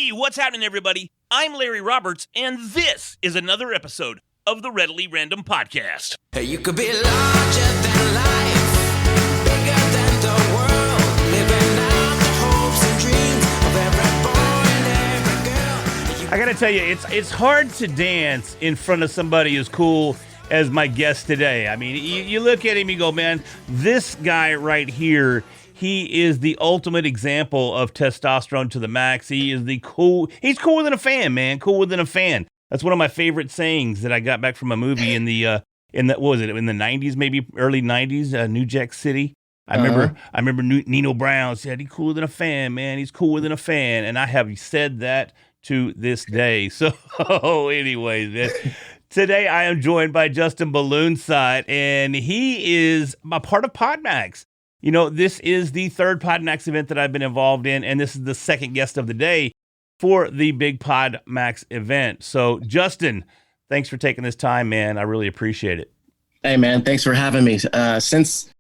Hey, what's happening, everybody? I'm Larry Roberts, and this is another episode of the Readily Random Podcast. Hey, you could be larger than life, bigger than the world, living out the hopes and dreams of every boy and every girl. I gotta tell you, it's hard to dance in front of somebody as cool as my guest today. I mean, you look at him, you go, man, this guy right here, he is the ultimate example of testosterone to the max. He's cooler than a fan, man. Cooler than a fan. That's one of my favorite sayings that I got back from a movie in the what was it, in the 90s, maybe early 90s, New Jack City. I remember Nino Brown said, he's cooler than a fan, man. He's cooler than a fan. And I have said that to this day. So anyways, man, today I am joined by Justin Balloonside, and he is a part of PodMax. You know, this is the third PodMax event that I've been involved in, and this is the second guest of the day for the big PodMax event. So, Justin, thanks for taking this time, man. I really appreciate it. Hey, man, thanks for having me. Since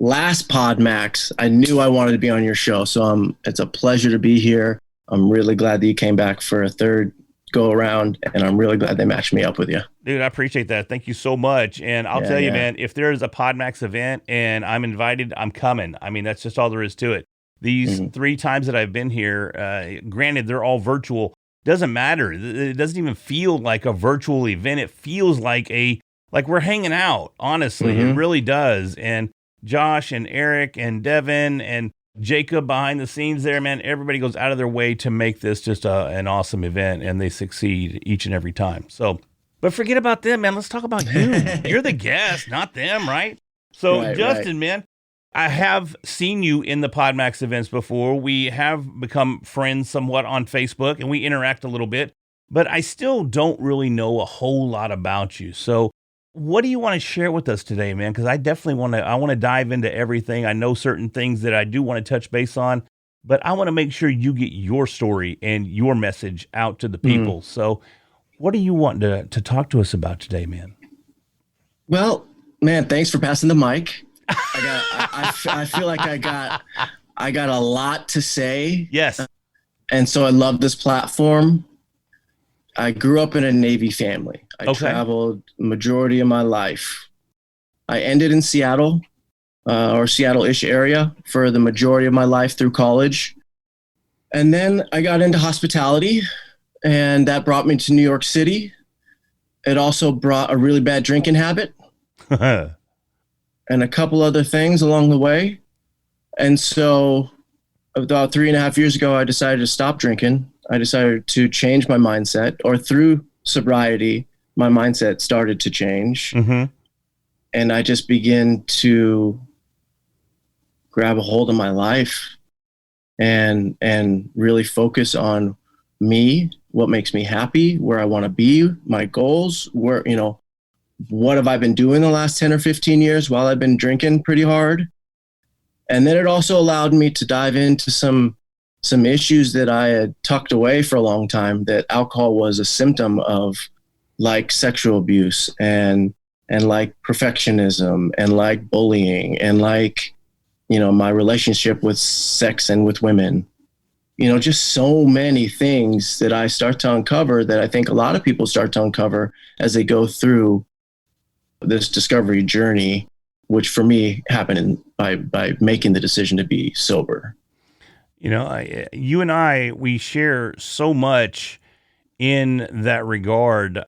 last PodMax, I knew I wanted to be on your show, so it's a pleasure to be here. I'm really glad that you came back for a third go around, and I'm really glad they matched me up with you. Dude, I appreciate that. Thank you so much. And I'll tell you, man, if there's a PodMax event and I'm invited, I'm coming. I mean, that's just all there is to it. These 3 times that I've been here, granted, they're all virtual. Doesn't matter. It doesn't even feel like a virtual event. It feels like we're hanging out. Honestly, it really does. And Josh and Eric and Devin and Jacob behind the scenes there, man, everybody goes out of their way to make this just an awesome event, and they succeed each and every time. So, but forget about them, man. Let's talk about you. You're the guest, not them, right? So, Justin, man, I have seen you in the PodMax events before. We have become friends somewhat on Facebook, and we interact a little bit, but I still don't really know a whole lot about you. So, what do you want to share with us today, man? Because I definitely want to dive into everything. I know certain things that I do want to touch base on, but I want to make sure you get your story and your message out to the people. So what do you want to talk to us about today, man? Well, man, thanks for passing the mic. I feel like I got a lot to say. Yes. And so I love this platform. I grew up in a Navy family. I traveled the majority of my life. I ended in Seattle or Seattle-ish area for the majority of my life through college. And then I got into hospitality, and that brought me to New York City. It also brought a really bad drinking habit and a couple other things along the way. And so about 3.5 years ago, I decided to stop drinking. I decided to change my mindset, or through sobriety, my mindset started to change. And I just began to grab a hold of my life and really focus on me, what makes me happy, where I want to be, my goals, what have I been doing the last 10 or 15 years while I've been drinking pretty hard. And then it also allowed me to dive into some issues that I had tucked away for a long time, that alcohol was a symptom of, like sexual abuse and like perfectionism and like bullying and like, my relationship with sex and with women, just so many things that I start to uncover, that I think a lot of people start to uncover as they go through this discovery journey, which for me happened by making the decision to be sober. You and I, we share so much in that regard.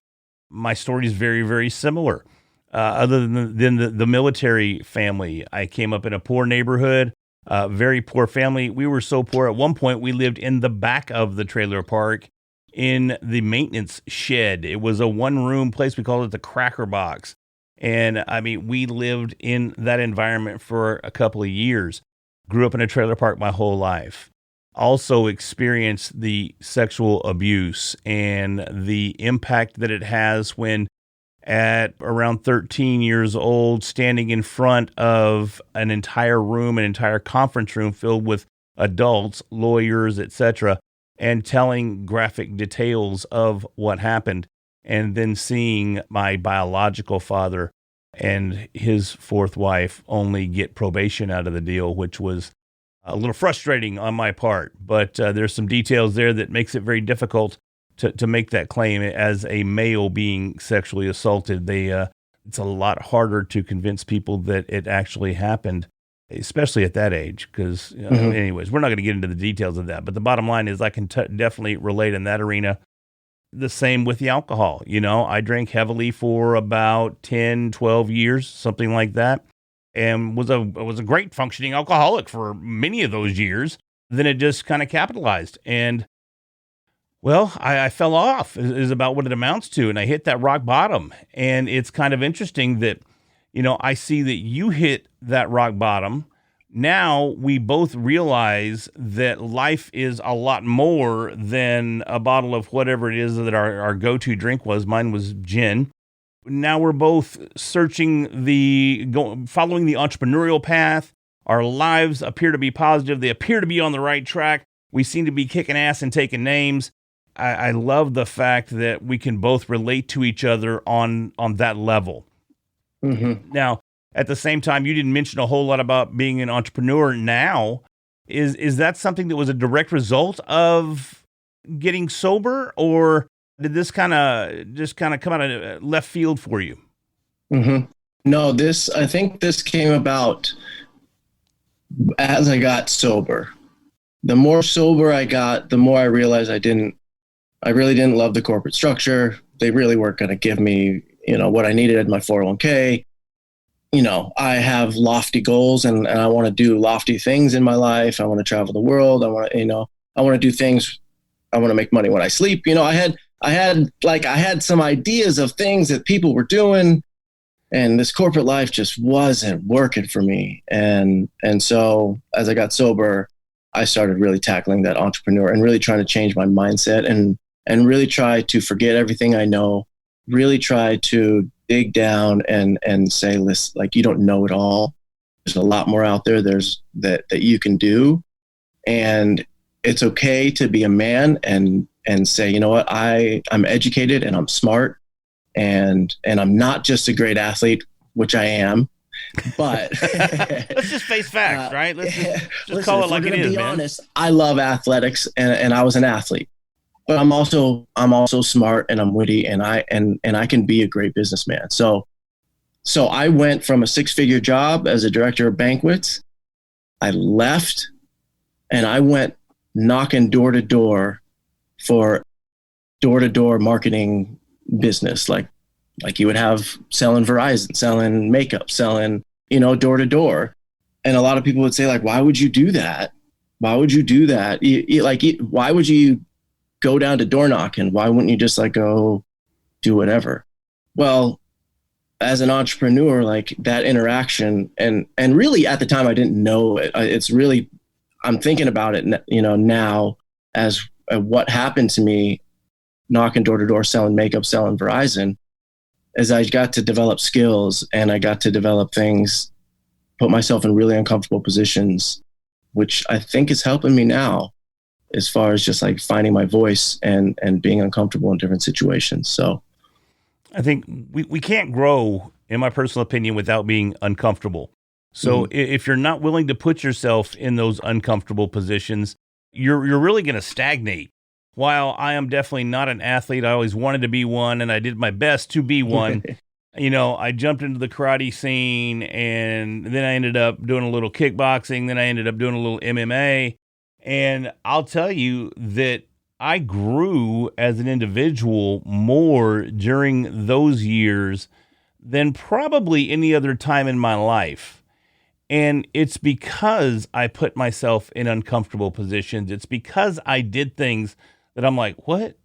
My story is very, very similar. Other than the military family, I came up in a poor neighborhood, very poor family. We were so poor at one point, we lived in the back of the trailer park in the maintenance shed. It was a 1-room place. We called it the Cracker Box. And I mean, we lived in that environment for a couple of years. Grew up in a trailer park my whole life. Also experienced the sexual abuse and the impact that it has when at around 13 years old, standing in front of an entire conference room filled with adults, lawyers, etc., and telling graphic details of what happened, and then seeing my biological father and his fourth wife only get probation out of the deal, which was a little frustrating on my part, but there's some details there that makes it very difficult to make that claim as a male being sexually assaulted. It's a lot harder to convince people that it actually happened, especially at that age. Because, anyways, we're not going to get into the details of that. But the bottom line is I can definitely relate in that arena. The same with the alcohol. I drank heavily for about 10, 12 years, something like that, and was a great functioning alcoholic for many of those years. Then it just kind of capitalized. And, well, I fell off is about what it amounts to. And I hit that rock bottom. And it's kind of interesting that, I see that you hit that rock bottom. Now we both realize that life is a lot more than a bottle of whatever it is that our go-to drink was. Mine was gin. Now we're both searching following the entrepreneurial path. Our lives appear to be positive. They appear to be on the right track. We seem to be kicking ass and taking names. I love the fact that we can both relate to each other on that level. Mm-hmm. Now, at the same time, you didn't mention a whole lot about being an entrepreneur now. Is that something that was a direct result of getting sober, or did this kind of come out of left field for you? Mm-hmm. No, I think this came about as I got sober. The more sober I got, the more I realized I really didn't love the corporate structure. They really weren't going to give me, what I needed in my 401k. I have lofty goals and I want to do lofty things in my life. I want to travel the world. I want to do things. I want to make money when I sleep. I had some ideas of things that people were doing, and this corporate life just wasn't working for me. And so as I got sober, I started really tackling that entrepreneur and really trying to change my mindset and really try to forget everything I know, really try to dig down and say, listen, you don't know it all. There's a lot more out there that you can do. And it's okay to be a man and say, you know what, I'm educated and I'm smart and I'm not just a great athlete, which I am, but let's just face facts, right? Let's just call it like it is, man. Honest, I love athletics and I was an athlete. But I'm also smart and I'm witty and I can be a great businessman. So I went from a 6-figure job as a director of banquets. I left and I went knocking door to door for door-to-door marketing business, like you would have selling Verizon, selling makeup, selling, door to door. And a lot of people would say, why would you do that? Why would you do that? Why would you go down to door knocking? Why wouldn't you just go do whatever? Well, as an entrepreneur, that interaction and really at the time I didn't know it. It's really, I'm thinking about it, now as what happened to me knocking door to door, selling makeup, selling Verizon, as I got to develop skills and I got to develop things, put myself in really uncomfortable positions, which I think is helping me now, as far as just finding my voice and being uncomfortable in different situations. So I think we can't grow, in my personal opinion, without being uncomfortable. So if you're not willing to put yourself in those uncomfortable positions, you're really going to stagnate. While I am definitely not an athlete, I always wanted to be one and I did my best to be one. I jumped into the karate scene and then I ended up doing a little kickboxing. Then I ended up doing a little MMA. And I'll tell you that I grew as an individual more during those years than probably any other time in my life. And it's because I put myself in uncomfortable positions. It's because I did things that I'm like, what?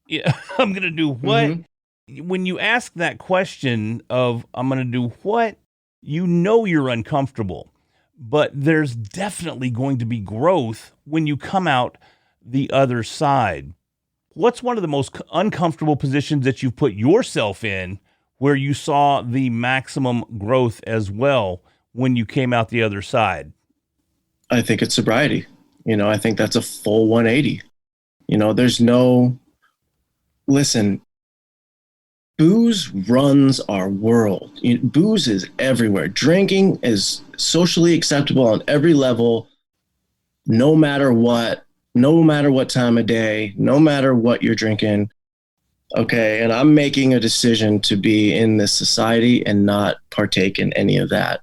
Yeah, I'm going to do what? Mm-hmm. When you ask that question of I'm going to do what, you're uncomfortable. But there's definitely going to be growth when you come out the other side. What's one of the most uncomfortable positions that you've put yourself in where you saw the maximum growth as well when you came out the other side? I think it's sobriety. I think that's a full 180. Listen, booze runs our world. Booze is everywhere. Drinking is socially acceptable on every level. no matter what, no matter what time of day, no matter what you're drinking. Okay. And I'm making a decision to be in this society and not partake in any of that,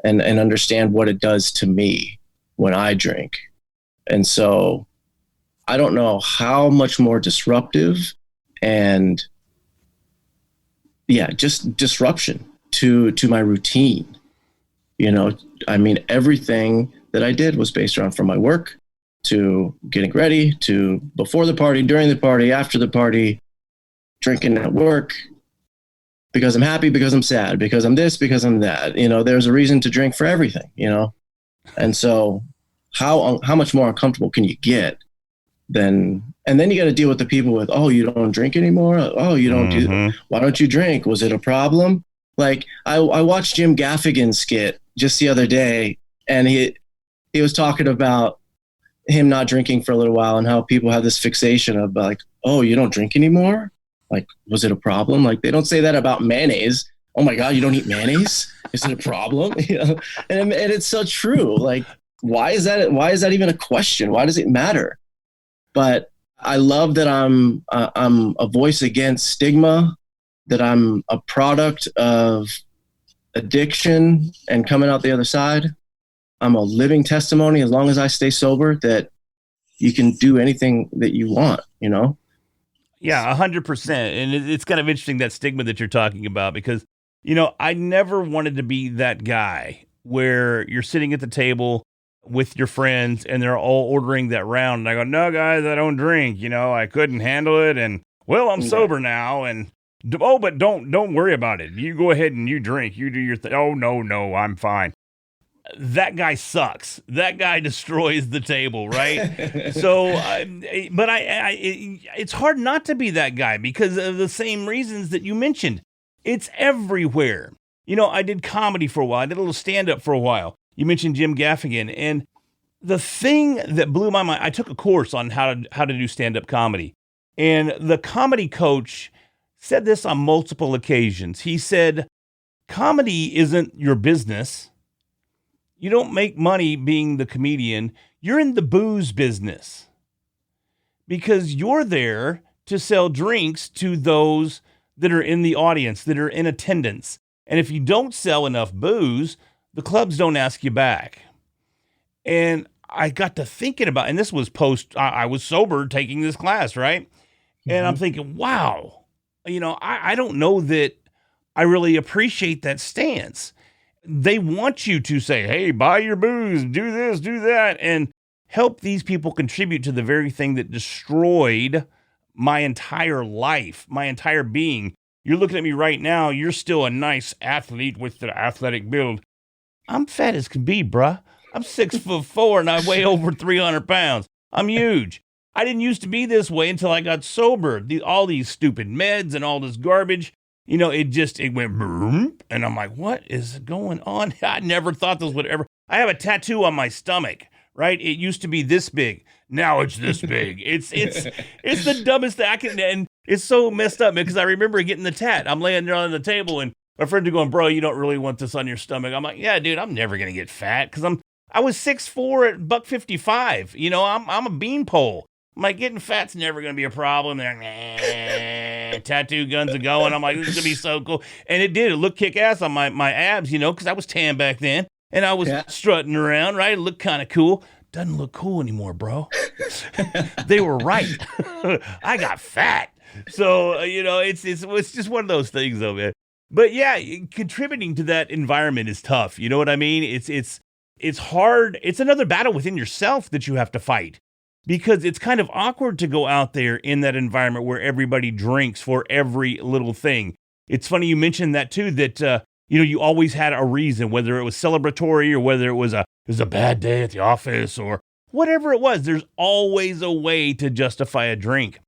and understand what it does to me when I drink. And so I don't know how much more disruptive and just disruption to my routine. I mean, everything that I did was based around from my work to getting ready to before the party, during the party, after the party, drinking at work, because I'm happy, because I'm sad, because I'm this, because I'm that. There's a reason to drink for everything, And so how much more uncomfortable can you get and then you got to deal with the people with, oh, you don't drink anymore? Oh, you don't why don't you drink? Was it a problem? Like I watched Jim Gaffigan's skit just the other day, and he was talking about him not drinking for a little while and how people have this fixation of like, oh, you don't drink anymore? Like, was it a problem? Like, they don't say that about mayonnaise. Oh my God, you don't eat mayonnaise? Is it a problem? And it's so true. Like, why is that even a question? Why does it matter? But I love that I'm a voice against stigma, that I'm a product of addiction and coming out the other side. I'm a living testimony, as long as I stay sober, that you can do anything that you want, Yeah, 100%. And it's kind of interesting, that stigma that you're talking about, because, I never wanted to be that guy where you're sitting at the table with your friends and they're all ordering that round. And I go, no, guys, I don't drink. I couldn't handle it. And, well, I'm sober now. And, but don't worry about it. You go ahead and you drink. You do your thing. Oh, no, I'm fine. That guy sucks. That guy destroys the table, right? So, but it's hard not to be that guy because of the same reasons that you mentioned. It's everywhere. I did comedy for a while. I did a little stand-up for a while. You mentioned Jim Gaffigan, and the thing that blew my mind, I took a course on how to do stand-up comedy, and the comedy coach said this on multiple occasions. He said, comedy isn't your business. You don't make money being the comedian. You're in the booze business because you're there to sell drinks to those that are in the audience, that are in attendance. And if you don't sell enough booze, the clubs don't ask you back. And I got to thinking about, and this was I was sober taking this class, right? Mm-hmm. And I'm thinking, wow, I don't know that I really appreciate that stance. They want you to say, hey, buy your booze, do this, do that, and help these people contribute to the very thing that destroyed my entire life, my entire being. You're looking at me right now. You're still a nice athlete with the athletic build. I'm fat as can be, bruh. I'm 6'4" and I weigh over 300 pounds. I'm huge. I didn't used to be this way until I got sober. All these stupid meds and all this garbage. It went boom, and I'm like, what is going on? I never thought this would ever. I have a tattoo on my stomach, right? It used to be this big. Now it's this big. It's the dumbest thing I can, and it's so messed up, man, because I remember getting the tat. I'm laying there on the table, and my friends are going, bro, you don't really want this on your stomach. I'm like, yeah, dude, I'm never gonna get fat because I was 6'4" at $155. I'm a beanpole. I'm like, getting fat's never gonna be a problem. They're like, tattoo guns are going. I'm like, this is gonna be so cool. And it did. It looked kick ass on my abs, because I was tan back then. And I was strutting around, right? It looked kind of cool. Doesn't look cool anymore, bro. They were right. I got fat. So, it's just one of those things though, man. But yeah, contributing to that environment is tough. You know what I mean? It's hard. It's another battle within yourself that you have to fight. Because it's kind of awkward to go out there in that environment where everybody drinks for every little thing. It's funny you mentioned that too, that, you always had a reason, whether it was celebratory or whether it was a bad day at the office or whatever it was. There's always a way to justify a drink.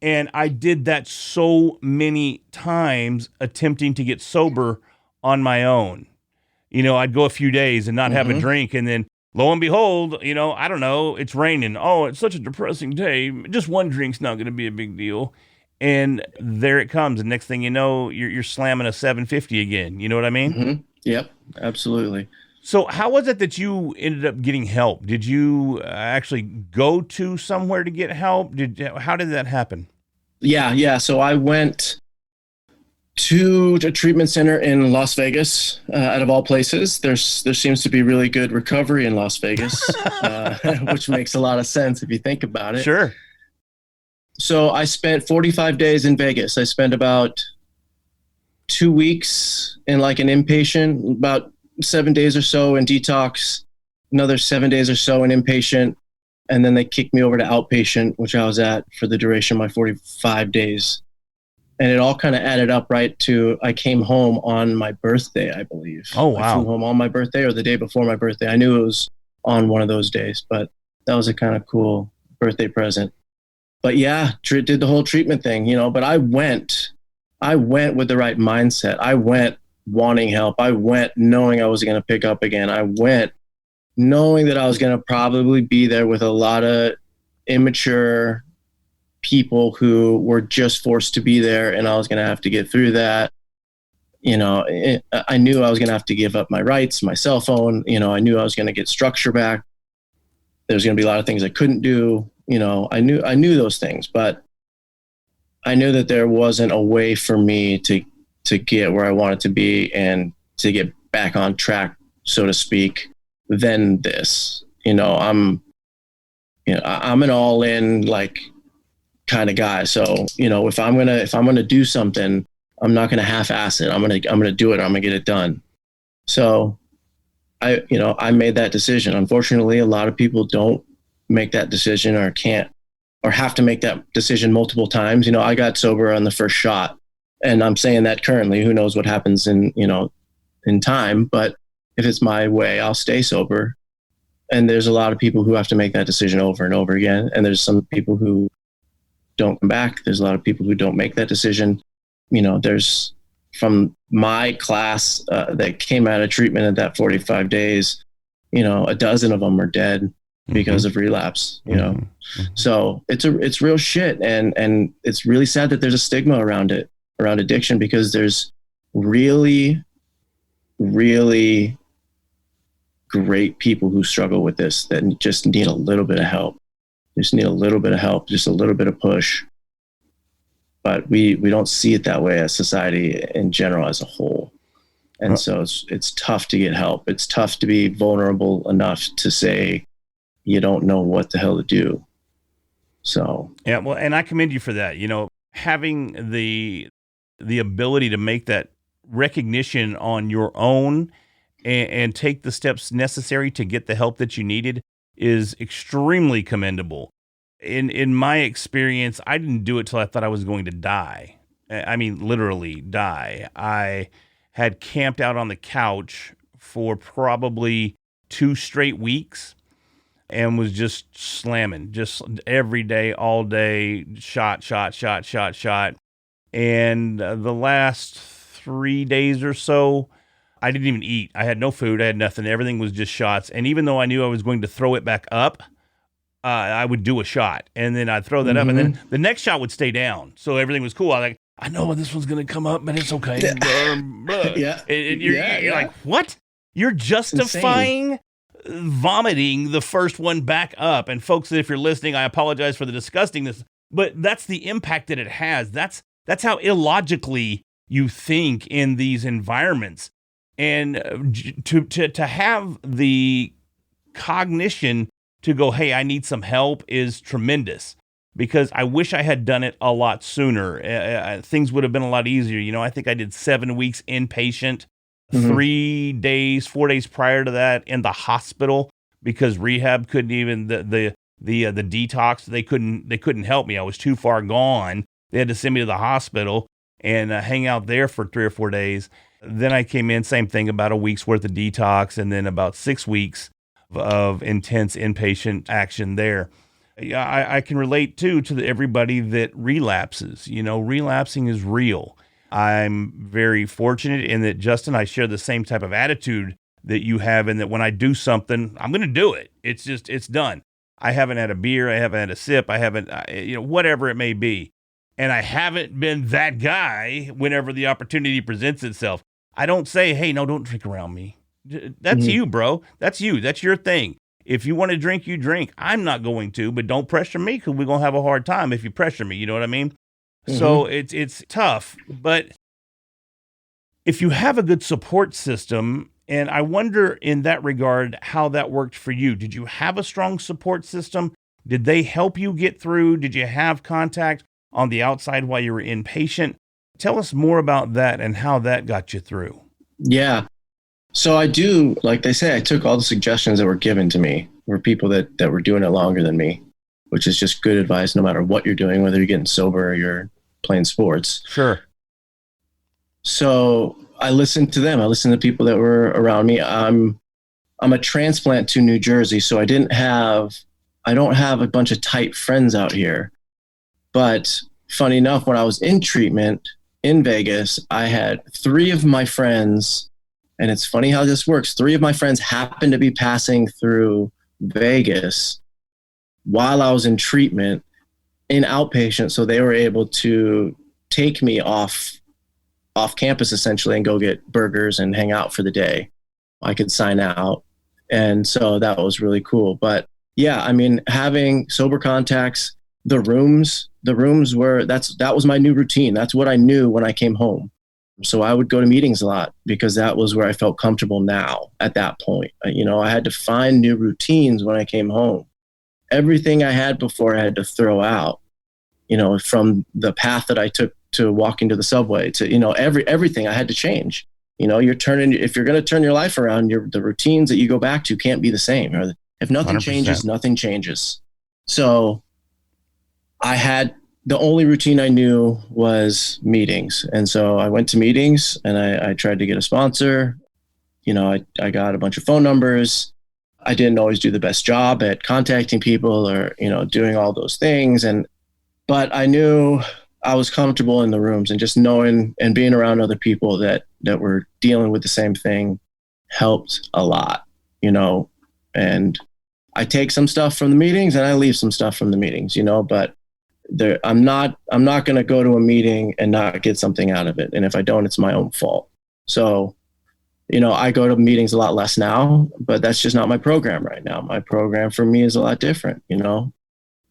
And I did that so many times attempting to get sober on my own. I'd go a few days and not have a drink, and then lo and behold, I don't know, it's raining. Oh, it's such a depressing day. Just one drink's not going to be a big deal. And there it comes. And next thing you know, you're slamming a 750 again. You know what I mean? Mm-hmm. Yep, absolutely. So how was it that you ended up getting help? Did you actually go to somewhere to get help? How did that happen? Yeah. So I went to a treatment center in Las Vegas, out of all places. There seems to be really good recovery in Las Vegas, which makes a lot of sense if you think about it. Sure. So I spent 45 days in Vegas. I spent about 2 weeks in like an inpatient, about 7 days or so in detox, another 7 days or so in inpatient. And then they kicked me over to outpatient, which I was at for the duration of my 45 days. And it all kind of added up right to, I came home on my birthday, I believe. Oh, wow. I flew home on my birthday or the day before my birthday. I knew it was on one of those days, but that was a kind of cool birthday present. But yeah, did the whole treatment thing, but I went with the right mindset. I went wanting help. I went knowing I was going to pick up again. I went knowing that I was going to probably be there with a lot of immature people who were just forced to be there, and I was going to have to get through that. I knew I was going to have to give up my rights, my cell phone. I knew I was going to get structure back. There's going to be a lot of things I couldn't do. I knew those things, but I knew that there wasn't a way for me to get where I wanted to be and to get back on track, so to speak, than this. I'm an all in like kind of guy. So, if I'm gonna do something, I'm not gonna half-ass it. I'm gonna do it. I'm gonna get it done. So I made that decision. Unfortunately, a lot of people don't make that decision or can't, or have to make that decision multiple times. I got sober on the first shot, and I'm saying that currently. Who knows what happens in time, but if it's my way, I'll stay sober. And there's a lot of people who have to make that decision over and over again. And there's some people who don't come back. There's a lot of people who don't make that decision. There's, from my class that came out of treatment at that 45 days, a dozen of them are dead because of relapse, So it's real shit. And it's really sad that there's a stigma around it, around addiction, because there's really, really great people who struggle with this that just need a little bit of help. Just need a little bit of help, just a little bit of push. But we don't see it that way as society in general as a whole. And so it's tough to get help. It's tough to be vulnerable enough to say you don't know what the hell to do. So yeah, well, and I commend you for that. Having the ability to make that recognition on your own and take the steps necessary to get the help that you needed is extremely commendable. In my experience, I didn't do it till I thought I was going to die. I mean, literally die. I had camped out on the couch for probably 2 straight weeks and was just slamming, just every day, all day, shot. And the last 3 days or so, I didn't even eat. I had no food. I had nothing. Everything was just shots. And even though I knew I was going to throw it back up, I would do a shot, and then I'd throw that up, and then the next shot would stay down. So everything was cool. I was like, I know this one's going to come up, but it's okay. Yeah. You're like, what? You're justifying vomiting the first one back up. And folks, if you're listening, I apologize for the disgustingness, but that's the impact that it has. That's how illogically you think in these environments. And to have the cognition to go, hey, I need some help is tremendous, because I wish I had done it a lot sooner. Things would have been a lot easier. I think I did 7 weeks inpatient, 4 days prior to that in the hospital, because rehab couldn't even, the detox, they couldn't help me. I was too far gone. They had to send me to the hospital and hang out there for 3 or 4 days. Then I came in, same thing, about a week's worth of detox, and then about 6 weeks of intense inpatient action there. I can relate to everybody that relapses. Relapsing is real. I'm very fortunate in that, Justin, I share the same type of attitude that you have, in that when I do something, I'm going to do it. It's done. I haven't had a beer. I haven't had a sip. I haven't, whatever it may be. And I haven't been that guy whenever the opportunity presents itself. I don't say, hey, no, don't drink around me. That's you, bro. That's you. That's your thing. If you want to drink, you drink. I'm not going to, but don't pressure me because we're going to have a hard time if you pressure me. You know what I mean? So it's tough. But if you have a good support system, and I wonder in that regard how that worked for you. Did you have a strong support system? Did they help you get through? Did you have contact on the outside while you were inpatient? Tell us more about that and how that got you through. Yeah. So I do, like they say, I took all the suggestions that were given to me. Were people that were doing it longer than me, which is just good advice no matter what you're doing, whether you're getting sober or you're playing sports. Sure. So I listened to them. I listened to people that were around me. I'm a transplant to New Jersey, so I don't have a bunch of tight friends out here. But funny enough, when I was in treatment in Vegas, I had 3 of my friends. And it's funny how this works. 3 of my friends happened to be passing through Vegas while I was in treatment in outpatient. So they were able to take me off campus essentially and go get burgers and hang out for the day. I could sign out. And so that was really cool. But yeah, I mean, having sober contacts, the rooms were, that was my new routine. That's what I knew when I came home. So I would go to meetings a lot because that was where I felt comfortable now at that point. I had to find new routines when I came home. Everything I had before I had to throw out, from the path that I took to walking to the subway to, everything I had to change. If you're going to turn your life around, the routines that you go back to can't be the same. If nothing 100%. changes, nothing changes. So the only routine I knew was meetings. And so I went to meetings and I tried to get a sponsor. I got a bunch of phone numbers. I didn't always do the best job at contacting people or, doing all those things. But I knew I was comfortable in the rooms, and just knowing and being around other people that were dealing with the same thing helped a lot, and I take some stuff from the meetings and I leave some stuff from the meetings, but I'm not going to go to a meeting and not get something out of it. And if I don't, it's my own fault. So, I go to meetings a lot less now, but that's just not my program right now. My program for me is a lot different,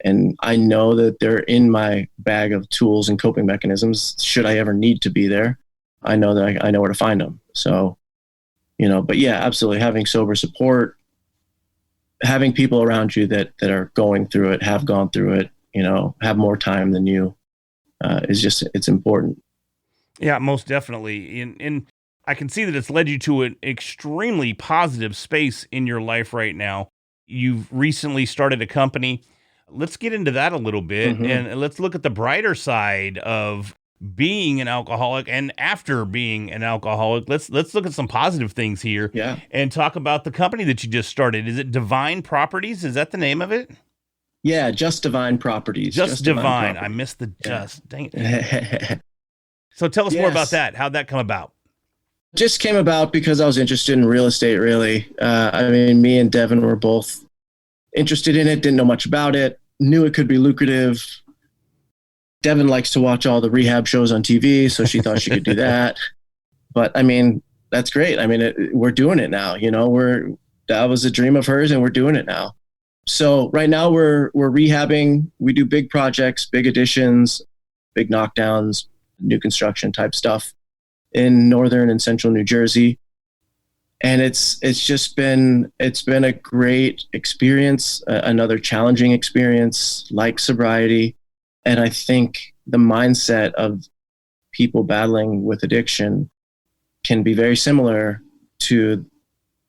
and I know that they're in my bag of tools and coping mechanisms. Should I ever need to be there, I know that I know where to find them. So, but yeah, absolutely. Having sober support, having people around you that are going through it, have gone through it, have more time than you, it's important. Yeah, most definitely. And I can see that it's led you to an extremely positive space in your life right now. You've recently started a company. Let's get into that a little bit, and let's look at the brighter side of being an alcoholic and after being an alcoholic. Let's look at some positive things here, and talk about the company that you just started. Is it Divine Properties? Is that the name of it? Yeah, Just Divine Properties. Just Divine. I missed the just. Dang it. So tell us more about that. How'd that come about? Just came about because I was interested in real estate, really. Me and Devin were both interested in it, didn't know much about it, knew it could be lucrative. Devin likes to watch all the rehab shows on TV, so she thought she could do that. But that's great. We're doing it now. That was a dream of hers, and we're doing it now. So right now we're rehabbing. We do big projects, big additions, big knockdowns, new construction type stuff in northern and central New Jersey. And it's been a great experience, another challenging experience like sobriety. And I think the mindset of people battling with addiction can be very similar to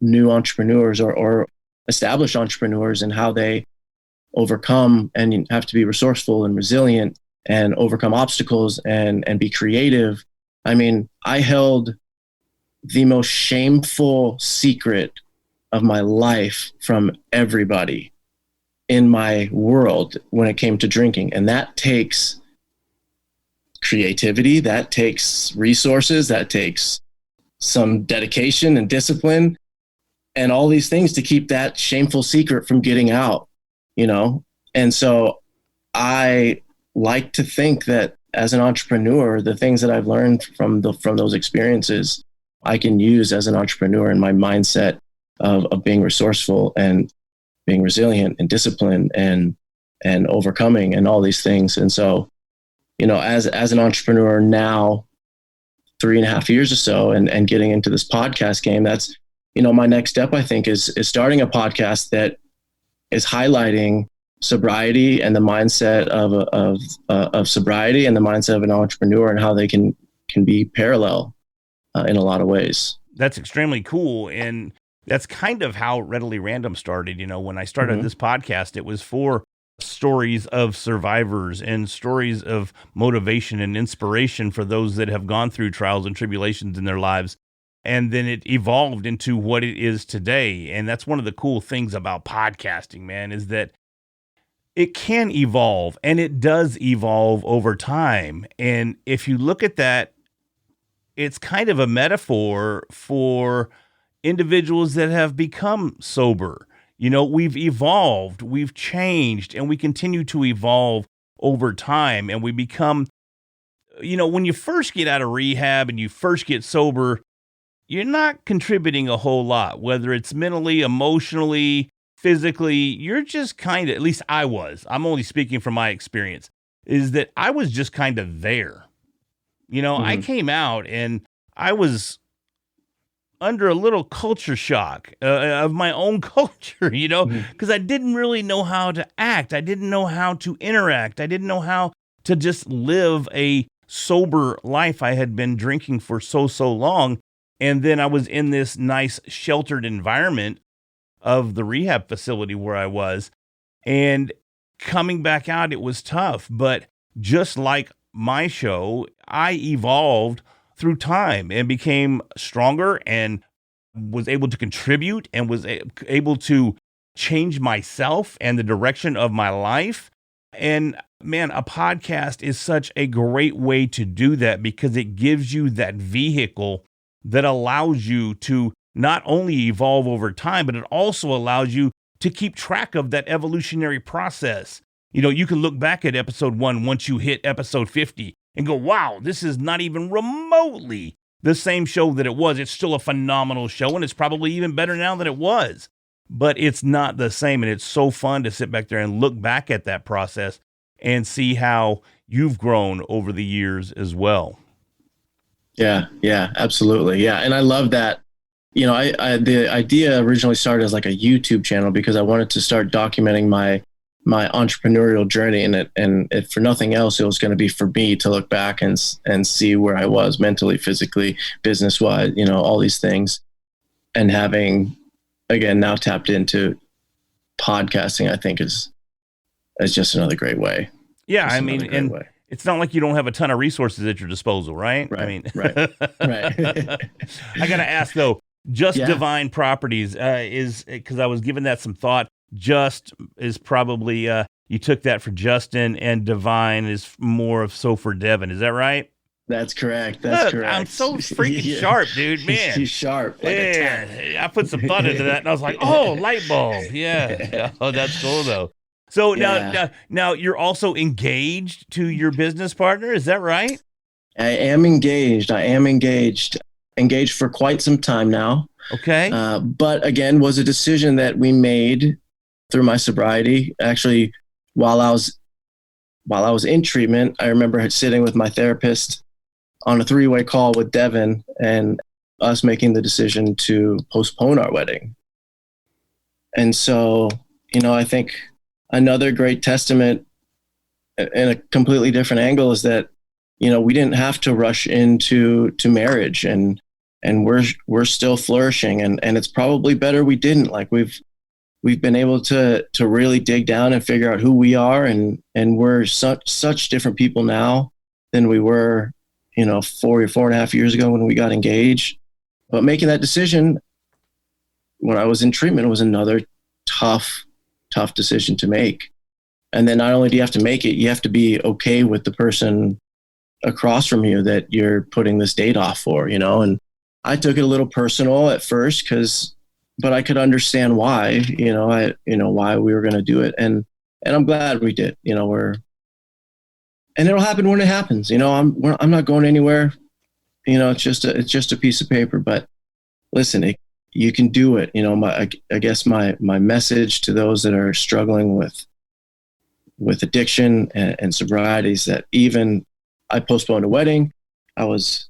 new entrepreneurs or established entrepreneurs, and how they overcome and have to be resourceful and resilient and overcome obstacles and be creative. I held the most shameful secret of my life from everybody in my world when it came to drinking. And that takes creativity, that takes resources, that takes some dedication and discipline and all these things to keep that shameful secret from getting out, And so I like to think that as an entrepreneur, the things that I've learned from those experiences I can use as an entrepreneur in my mindset of being resourceful and being resilient and disciplined and overcoming and all these things. And so, as an entrepreneur now, 3.5 years or so, and getting into this podcast game, that's, my next step, I think, is starting a podcast that is highlighting sobriety and the mindset of sobriety and the mindset of an entrepreneur and how they can be parallel in a lot of ways. That's extremely cool. And that's kind of how Readily Random started. When I started this podcast, it was for stories of survivors and stories of motivation and inspiration for those that have gone through trials and tribulations in their lives. And then it evolved into what it is today. And that's one of the cool things about podcasting, man, is that it can evolve, and it does evolve over time. And if you look at that, it's kind of a metaphor for individuals that have become sober. We've evolved, we've changed, and we continue to evolve over time. And we become, when you first get out of rehab and you first get sober, you're not contributing a whole lot, whether it's mentally, emotionally, physically. You're just kind of, at least I'm only speaking from my experience, is that I was just kind of there. I came out and I was under a little culture shock of my own culture, because I didn't really know how to act. I didn't know how to interact. I didn't know how to just live a sober life. I had been drinking for so long. And then I was in this nice sheltered environment of the rehab facility where I was. And coming back out, it was tough. But just like my show, I evolved through time and became stronger and was able to contribute and was able to change myself and the direction of my life. And man, a podcast is such a great way to do that because it gives you that vehicle that allows you to not only evolve over time, but it also allows you to keep track of that evolutionary process. You can look back at episode 1 once you hit episode 50 and go, wow, this is not even remotely the same show that it was. It's still a phenomenal show, and it's probably even better now than it was. But it's not the same, and it's so fun to sit back there and look back at that process and see how you've grown over the years as well. Yeah, absolutely. Yeah. And I love that. The idea originally started as like a YouTube channel because I wanted to start documenting my entrepreneurial journey, and if for nothing else, it was going to be for me to look back and see where I was mentally, physically, business wise, all these things. And having, again, now tapped into podcasting, I think is just another great way. Yeah. It's not like you don't have a ton of resources at your disposal, right? Right. I got to ask though, Just Divine Properties is, because I was giving that some thought. Just is probably, you took that for Justin, and Divine is more of so for Devin. Is that right? That's correct. That's correct. I'm so freaking sharp, dude, man. He's sharp. Man, I put some thought into that, and I was like, oh, light bulb. Yeah. Oh, that's cool, though. So now you're also engaged to your business partner. Is that right? I am engaged. Engaged for quite some time now. Okay. But again, was a decision that we made through my sobriety. Actually, while I was in treatment, I remember sitting with my therapist on a 3-way call with Devin and us making the decision to postpone our wedding. And so, I think another great testament in a completely different angle is that, we didn't have to rush into marriage, and we're still flourishing, and it's probably better we didn't. Like we've been able to really dig down and figure out who we are, and we're such different people now than we were, 4.5 years ago when we got engaged. But making that decision when I was in treatment was another tough decision to make. And then not only do you have to make it, you have to be okay with the person across from you that you're putting this date off for, and I took it a little personal at first but I could understand why, why we were going to do it. And I'm glad we did, and it'll happen when it happens. I'm not going anywhere it's just a piece of paper, but listen, you can do it. I guess my message to those that are struggling with addiction and sobriety is that even I postponed a wedding. I was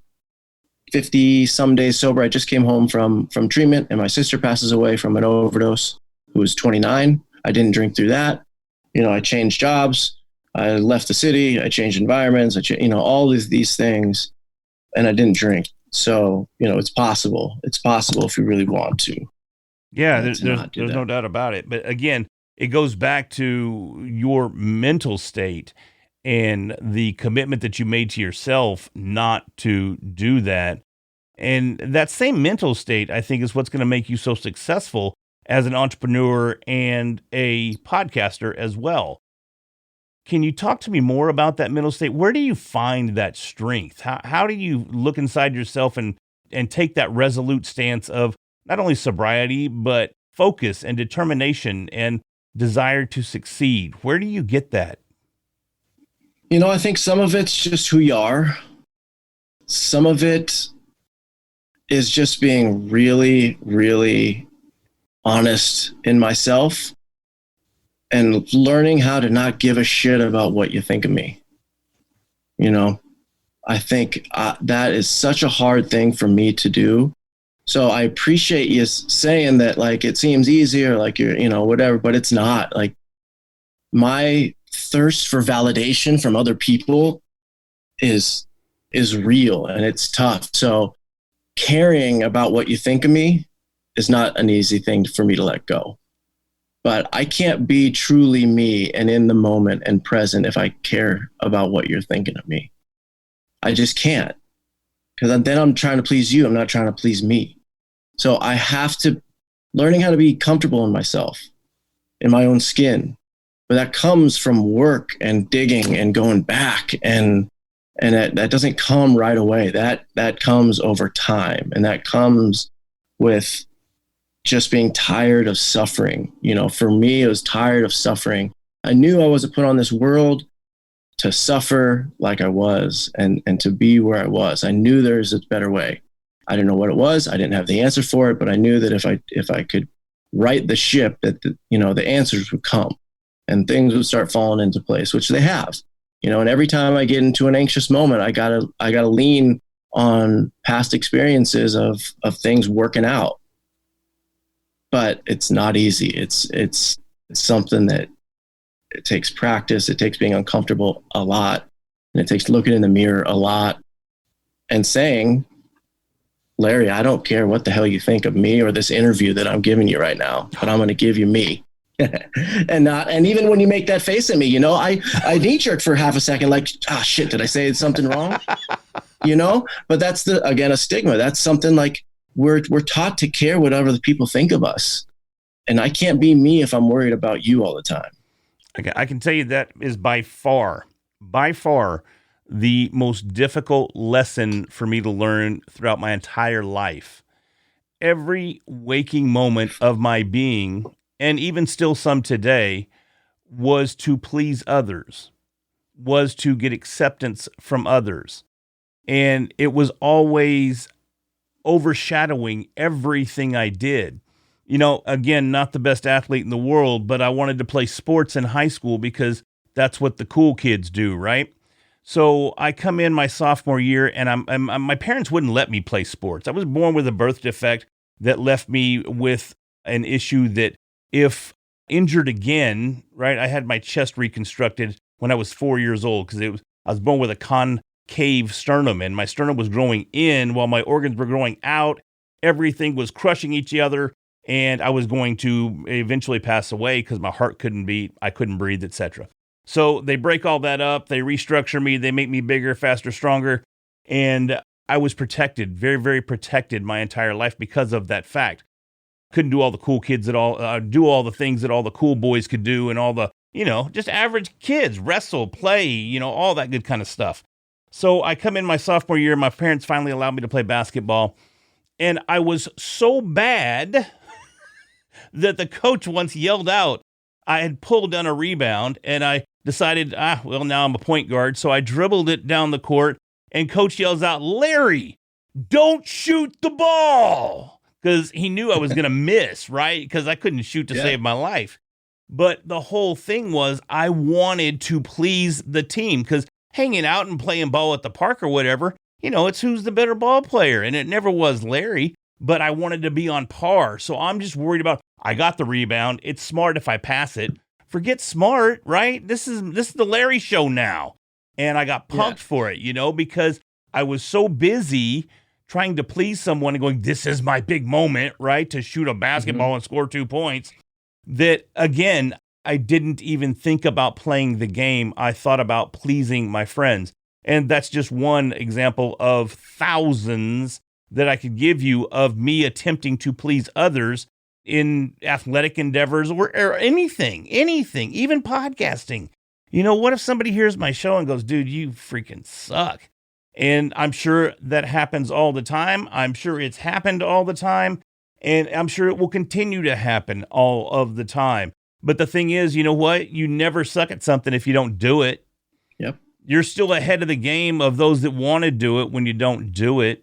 50 some days sober. I just came home from treatment, and my sister passes away from an overdose, who was 29. I didn't drink through that. I changed jobs. I left the city. I changed environments. All these things, and I didn't drink. So, it's possible. It's possible if you really want to. Yeah, there's no doubt about it. But again, it goes back to your mental state and the commitment that you made to yourself not to do that. And that same mental state, I think, is what's going to make you so successful as an entrepreneur and a podcaster as well. Can you talk to me more about that mental state? Where do you find that strength? How do you look inside yourself and take that resolute stance of not only sobriety, but focus and determination and desire to succeed? Where do you get that? I think some of it's just who you are. Some of it is just being really, really honest in myself and learning how to not give a shit about what you think of me. I think that is such a hard thing for me to do. So I appreciate you saying that, like, it seems easier, like you're, whatever, but it's not. Like, my thirst for validation from other people is real, and it's tough. So caring about what you think of me is not an easy thing for me to let go. But I can't be truly me and in the moment and present if I care about what you're thinking of me. I just can't. Because then I'm trying to please you. I'm not trying to please me. So I have to learning how to be comfortable in myself, in my own skin. But that comes from work and digging and going back. And that doesn't come right away. That comes over time. And that comes with just being tired of suffering. For me, I was tired of suffering. I knew I wasn't put on this world to suffer like I was and to be where I was. I knew there's a better way. I didn't know what it was. I didn't have the answer for it, but I knew that if I could right the ship, that the answers would come and things would start falling into place, which they have. And every time I get into an anxious moment, I gotta lean on past experiences of things working out. But it's not easy. It's something that it takes practice. It takes being uncomfortable a lot, and it takes looking in the mirror a lot and saying, Larry, I don't care what the hell you think of me or this interview that I'm giving you right now, but I'm going to give you me. and even when you make that face at me, I knee jerk for half a second, like, shit, did I say something wrong? But that's again, a stigma. That's something like we're taught to care what other people think of us. And I can't be me if I'm worried about you all the time. Okay, I can tell you that is by far the most difficult lesson for me to learn throughout my entire life. Every waking moment of my being, and even still some today, was to please others, was to get acceptance from others. And it was always overshadowing everything I did. Again, not the best athlete in the world, but I wanted to play sports in high school because that's what the cool kids do, right? So I come in my sophomore year, and my parents wouldn't let me play sports. I was born with a birth defect that left me with an issue that if injured again, right, I had my chest reconstructed when I was 4 years old because I was born with a concave sternum, and my sternum was growing in while my organs were growing out. Everything was crushing each other. And I was going to eventually pass away because my heart couldn't beat, I couldn't breathe, etc. So they break all that up. They restructure me. They make me bigger, faster, stronger. And I was protected, very, very protected my entire life because of that fact. Couldn't do all the cool kids do all the things that all the cool boys could do and all the, just average kids, wrestle, play, all that good kind of stuff. So I come in my sophomore year. My parents finally allowed me to play basketball. And I was so bad that the coach once yelled out, I had pulled down a rebound, and I decided, now I'm a point guard. So I dribbled it down the court, and coach yells out, Larry, don't shoot the ball, because he knew I was going to miss, right? Because I couldn't shoot to save my life. But the whole thing was I wanted to please the team, because hanging out and playing ball at the park or whatever, you know, it's who's the better ball player. And it never was Larry, but I wanted to be on par. So I'm just worried about, I got the rebound. It's smart if I pass it. Forget smart, right? This is the Larry show now. And I got punked for it, you know, because I was so busy trying to please someone and going, this is my big moment, right? To shoot a basketball and score 2 points, that again, I didn't even think about playing the game. I thought about pleasing my friends. And that's just one example of thousands that I could give you of me attempting to please others in athletic endeavors or anything, even podcasting. You know, what if somebody hears my show and goes, dude, you freaking suck? And I'm sure that happens all the time. I'm sure it's happened all the time. And I'm sure it will continue to happen all of the time. But the thing is, you know what? You never suck at something if you don't do it. Yep. You're still ahead of the game of those that want to do it when you don't do it.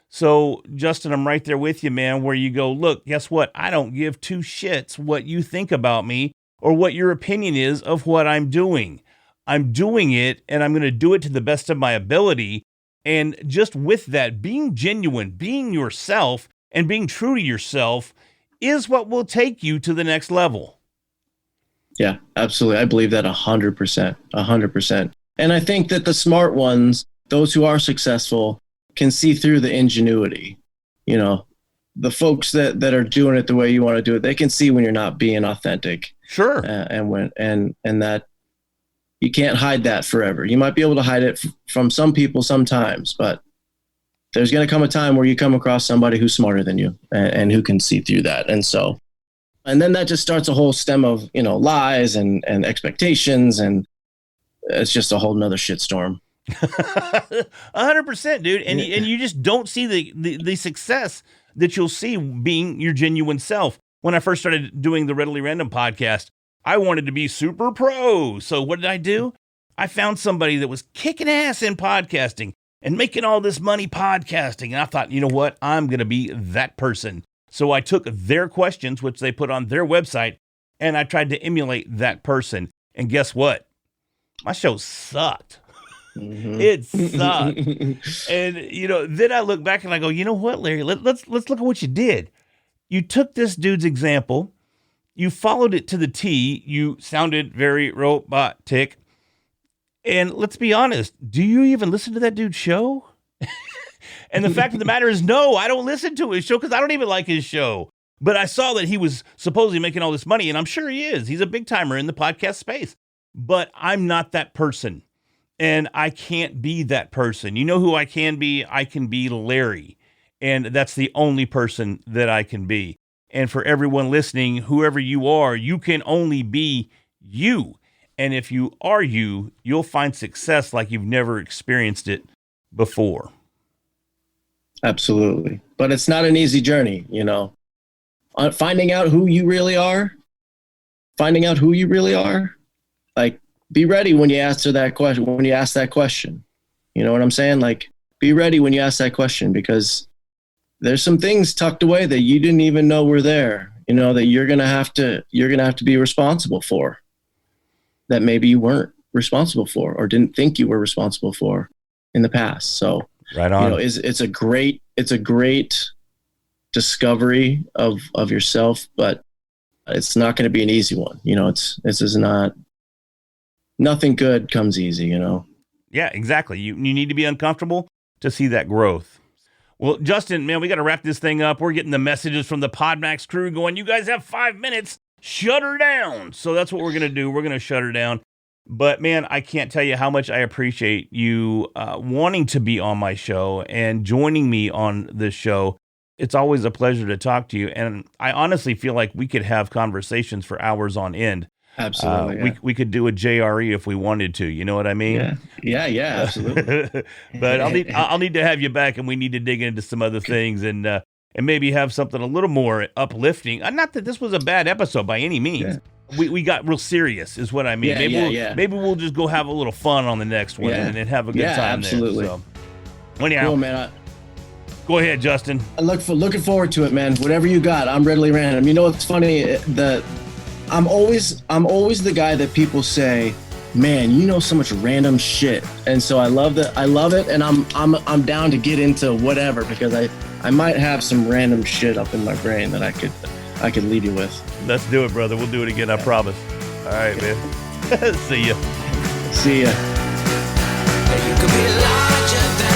So, Justin, I'm right there with you, man, where you go, look, guess what? I don't give two shits what you think about me or what your opinion is of what I'm doing. I'm doing it, and I'm going to do it to the best of my ability. And just with that, being genuine, being yourself, and being true to yourself is what will take you to the next level. Yeah, absolutely. I believe that 100%, 100%. And I think that the smart ones, those who are successful, can see through the ingenuity. You know, the folks that are doing it the way you want to do it, they can see when you're not being authentic. Sure. And that you can't hide that forever. You might be able to hide it from some people sometimes, but there's going to come a time where you come across somebody who's smarter than you and who can see through that. And then that just starts a whole stem of, you know, lies and expectations, and it's just a whole nother shitstorm. 100%, dude. And you just don't see the success that you'll see being your genuine self. When I first started doing the Readily Random podcast, I wanted to be super pro. So what did I do? I found somebody that was kicking ass in podcasting and making all this money podcasting. And I thought, you know what? I'm going to be that person. So I took their questions, which they put on their website, and I tried to emulate that person. And guess what? My show sucked. Mm-hmm. It sucked. And, you know, then I look back and I go, you know what, Larry, let's look at what you did. You took this dude's example, you followed it to the T, you sounded very robotic. And let's be honest, do you even listen to that dude's show? And the fact of the matter is, no, I don't listen to his show because I don't even like his show. But I saw that he was supposedly making all this money, and I'm sure he is. He's a big timer in the podcast space. But I'm not that person. And I can't be that person. You know who I can be? I can be Larry. And that's the only person that I can be. And for everyone listening, whoever you are, you can only be you. And if you are you, you'll find success like you've never experienced it before. Absolutely. But it's not an easy journey, you know. Finding out who you really are, like, be ready when you answer that question, when you ask that question. You know what I'm saying? Like, be ready when you ask that question, because there's some things tucked away that you didn't even know were there, you know, that you're going to have to be responsible for, that maybe you weren't responsible for or didn't think you were responsible for in the past. So, right on. You know, it's a great discovery of yourself, but it's not going to be an easy one. You know, nothing good comes easy, you know? Yeah, exactly. You need to be uncomfortable to see that growth. Well, Justin, man, we got to wrap this thing up. We're getting the messages from the PodMax crew going, you guys have 5 minutes, shut her down. So that's what we're going to do. We're going to shut her down. But man, I can't tell you how much I appreciate you wanting to be on my show and joining me on this show. It's always a pleasure to talk to you. And I honestly feel like we could have conversations for hours on end. Absolutely. We could do a JRE if we wanted to. You know what I mean? Yeah, absolutely. But I'll need to have you back, and we need to dig into some other things and maybe have something a little more uplifting. Not that this was a bad episode by any means. Yeah. We got real serious, is what I mean. Maybe we'll just go have a little fun on the next one and have a good time absolutely. there. So, anyhow, cool, man. Go ahead, Justin. I looking forward to it, man. Whatever you got, I'm readily random. You know what's funny? I'm always the guy that people say, man, you know so much random shit, and so I love that. I love it, and I'm down to get into whatever, because I might have some random shit up in my brain that I could leave you with. Let's do it, brother. We'll do it again. I promise. All right, man. See ya. See ya. You could be larger than